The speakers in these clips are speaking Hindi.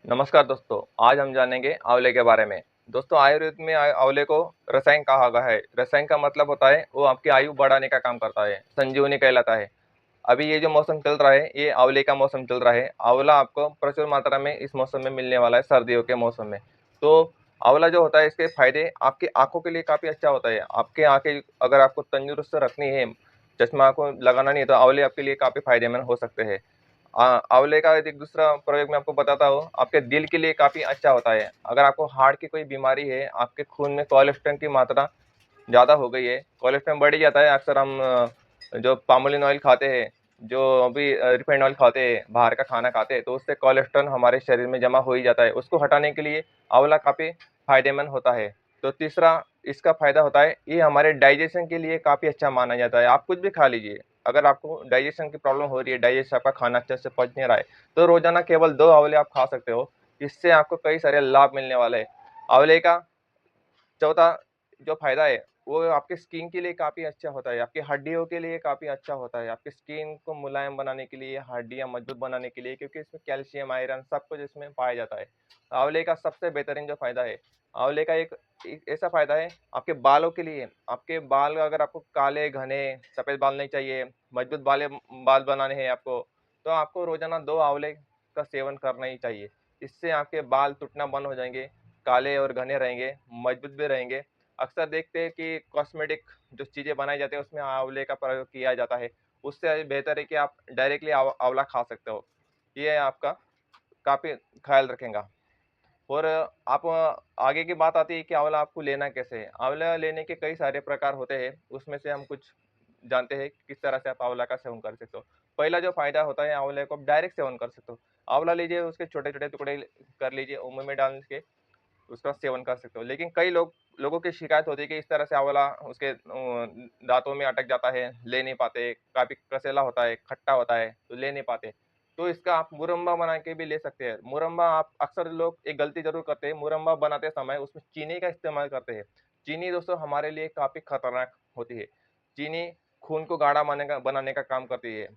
नमस्कार दोस्तों, आज हम जानेंगे आंवले के बारे में। दोस्तों, आयुर्वेद में आंवले को रसायन कहा गया है। रसायन का मतलब होता है वो आपकी आयु बढ़ाने का काम करता है, संजीवनी कहलाता है। अभी ये जो मौसम चल रहा है, ये आंवले का मौसम चल रहा है। आंवला आपको प्रचुर मात्रा में इस मौसम में मिलने वाला है, सर्दियों के मौसम में। तो आंवला जो होता है, इसके फायदे आपकी आंखों के लिए काफी अच्छा होता है। आपकी आंखें अगर आपको तंदुरुस्त रखनी है, चश्मा आपको लगाना नहीं है, तो आंवले आपके लिए काफी फायदेमंद हो सकते हैं। आंवले का एक दूसरा प्रयोग मैं आपको बताता हूँ, आपके दिल के लिए काफ़ी अच्छा होता है। अगर आपको हार्ट की कोई बीमारी है, आपके खून में कोलेस्ट्रॉल की मात्रा ज़्यादा हो गई है, कोलेस्ट्रॉल बढ़ ही जाता है। अक्सर हम जो पामोलिन ऑयल खाते हैं, जो अभी रिफाइंड ऑयल खाते हैं, बाहर का खाना खाते हैं, तो उससे कोलेस्ट्रॉल हमारे शरीर में जमा हो ही जाता है। उसको हटाने के लिए आंवला काफ़ी फायदेमंद होता है। तो तीसरा इसका फ़ायदा होता है, ये हमारे डाइजेशन के लिए काफ़ी अच्छा माना जाता है। आप कुछ भी खा लीजिए, अगर आपको डाइजेशन की प्रॉब्लम हो रही है, डाइजेस्ट आपका खाना अच्छे से पच नहीं रहा है, तो रोज़ाना केवल 2 आंवले आप खा सकते हो। इससे आपको कई सारे लाभ मिलने वाले हैं। आंवले का चौथा जो फ़ायदा है, वो आपके स्किन के लिए काफ़ी अच्छा होता है, आपकी हड्डियों के लिए काफ़ी अच्छा होता है, आपकी स्किन को मुलायम बनाने के लिए, हड्डियाँ मजबूत बनाने के लिए, क्योंकि इसमें कैल्शियम, आयरन सब कुछ इसमें पाया जाता है। आंवले का सबसे बेहतरीन जो फ़ायदा है, आंवले का एक ऐसा फ़ायदा है आपके बालों के लिए। आपके बाल अगर आपको काले, घने, सफ़ेद बाल नहीं चाहिए, मजबूत बाल बनाने हैं आपको, तो आपको रोज़ाना 2 आंवले का सेवन करना ही चाहिए। इससे आपके बाल टूटना बंद हो जाएँगे, काले और घने रहेंगे, मजबूत भी रहेंगे। अक्सर देखते हैं कि कॉस्मेटिक जो चीज़ें बनाई जाती है, उसमें आंवले का प्रयोग किया जाता है। उससे बेहतर है कि आप डायरेक्टली आंवला खा सकते हो। ये आपका काफ़ी ख़्याल रखेगा। और आप आगे की बात आती है कि आंवला आपको लेना कैसे है? आंवला लेने के कई सारे प्रकार होते हैं, उसमें से हम कुछ जानते हैं कि किस तरह से आप आंवला का सेवन कर सकते हो। पहला जो फ़ायदा होता है, आंवले को आप डायरेक्ट सेवन कर सकते हो। आंवला लीजिए, उसके छोटे-छोटे टुकड़े कर लीजिए, और मुँह में डाल के उसका सेवन कर सकते हो। लेकिन कई लोगों की शिकायत होती है कि इस तरह से आंवला उसके दाँतों में अटक जाता है, ले नहीं पाते, काफ़ी कसेला होता है, खट्टा होता है, तो ले नहीं पाते। तो इसका आप मुरब्बा बना के भी ले सकते हैं। मुरब्बा आप अक्सर लोग एक गलती ज़रूर करते हैं, मुरब्बा बनाते समय उसमें चीनी का इस्तेमाल करते हैं। चीनी दोस्तों हमारे लिए काफ़ी खतरनाक होती है। चीनी खून को गाढ़ा बनाने का काम करती है।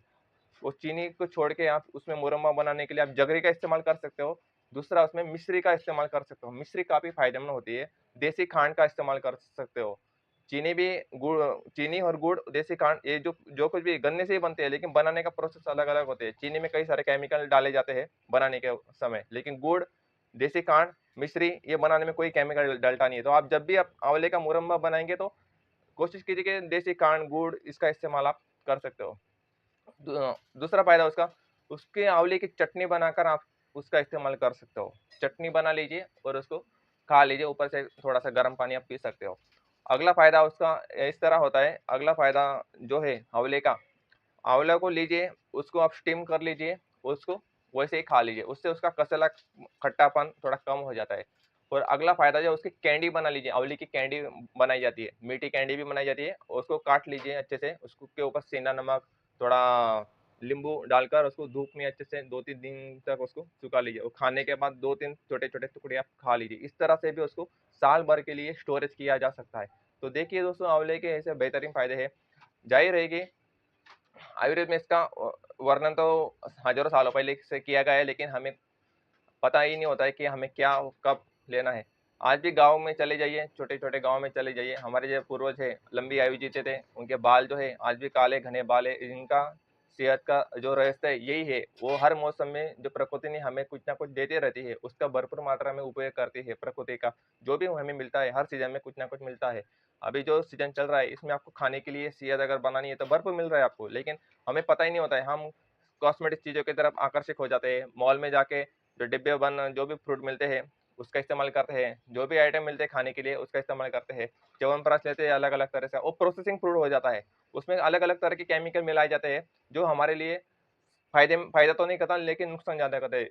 वो चीनी को छोड़ के आप उसमें मुरब्बा बनाने के लिए आप जगरी का इस्तेमाल कर सकते हो। दूसरा उसमें मिश्री का इस्तेमाल कर सकते हो। मिश्री काफ़ी फ़ायदेमंद होती है। देसी खांड का इस्तेमाल कर सकते हो। चीनी भी गुड़ चीनी और गुड़, देसी खांड, ये जो जो कुछ भी गन्ने से ही बनते हैं, लेकिन बनाने का प्रोसेस अलग-अलग होते हैं। चीनी में कई सारे केमिकल डाले जाते हैं बनाने के समय, लेकिन गुड़, देसी खांड, मिश्री ये बनाने में कोई केमिकल डलता नहीं है। तो आप जब भी आप आंवले का मुरब्बा बनाएँगे, तो कोशिश कीजिए कि देसी खांड, गुड़ इसका इस्तेमाल आप कर सकते हो। दूसरा फ़ायदा उसका, उसके आंवले की चटनी बनाकर आप उसका इस्तेमाल कर सकते हो। चटनी बना लीजिए और उसको खा लीजिए, ऊपर से थोड़ा-सा गर्म पानी आप पी सकते हो। अगला फ़ायदा उसका इस तरह होता है, अगला फ़ायदा जो है आंवले का, आंवले को लीजिए, उसको आप स्टीम कर लीजिए, उसको वैसे ही खा लीजिए। उससे उसका कसेला खट्टापन थोड़ा कम हो जाता है। और अगला फ़ायदा जो है, उसकी कैंडी बना लीजिए, आंवले की कैंडी बनाई जाती है, मीठी कैंडी भी बनाई जाती है। उसको काट लीजिए अच्छे से, उसको के ऊपर सेंधा नमक, थोड़ा नींबू डालकर उसको धूप में अच्छे से 2-3 दिन तक उसको सुखा लीजिए, और खाने के बाद 2-3 छोटे-छोटे टुकड़े आप खा लीजिए। इस तरह से भी उसको साल भर के लिए स्टोरेज किया जा सकता है। तो देखिए दोस्तों, आंवले के ऐसे बेहतरीन फ़ायदे हैं। जाहिर है कि आयुर्वेद में इसका वर्णन तो हज़ारों सालों पहले से किया गया है, लेकिन हमें पता ही नहीं होता है कि हमें क्या कब लेना है। आज भी गाँव में चले जाइए, छोटे-छोटे गाँव में चले जाइए, हमारे जो पूर्वज हैं, लंबी आयु जीते थे, उनके बाल जो है आज भी काले घने बाल है। इनका सेहत का जो रहस्य है यही है, वो हर मौसम में जो प्रकृति ने हमें कुछ ना कुछ देते रहती है, उसका भरपूर मात्रा में उपयोग करती है प्रकृति का। जो भी हमें मिलता है, हर सीज़न में कुछ ना कुछ मिलता है। अभी जो सीज़न चल रहा है, इसमें आपको खाने के लिए सेहत अगर बनानी है, तो भरपूर मिल रहा है आपको, लेकिन हमें पता ही नहीं होता है। हम कॉस्मेटिक चीज़ों की तरफ आकर्षित हो जाते हैं। मॉल में जाके जो डिब्बे बंद जो भी फ्रूट मिलते हैं, उसका इस्तेमाल करते हैं। जो भी आइटम मिलते हैं खाने के लिए, उसका इस्तेमाल करते हैं। च्यवनप्राश लेते हैं अलग-अलग तरह से, वो प्रोसेसिंग फूड हो जाता है। उसमें अलग-अलग तरह के केमिकल मिलाए जाते हैं, जो हमारे लिए फ़ायदा तो नहीं करता, लेकिन नुकसान ज़्यादा करते हैं।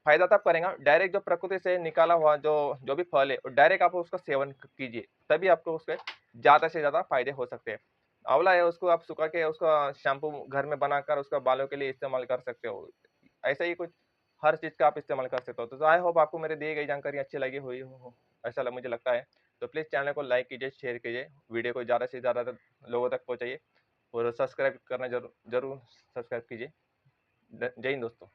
फ़ायदा तब करेगा, डायरेक्ट जो प्रकृति से निकाला हुआ जो जो भी फल है, डायरेक्ट आप उसका सेवन कीजिए, तभी आपको उसके ज़्यादा से ज़्यादा फ़ायदे हो सकते हैं। आँवला है, उसको आप सुखा के उसका शैम्पू घर में बनाकर उसका बालों के लिए इस्तेमाल कर सकते हो। ऐसा ही कुछ हर चीज़ का आप इस्तेमाल कर सकते हो। तो आई होप आपको मेरी दी गई जानकारी अच्छी लगी हुई हो, ऐसा ल मुझे लगता है। तो प्लीज़ चैनल को लाइक कीजिए, शेयर कीजिए, वीडियो को ज़्यादा से ज़्यादा लोगों तक पहुँचाइए, और सब्सक्राइब करना ज़रूर ज़रूर सब्सक्राइब कीजिए। जय हिंद दोस्तों।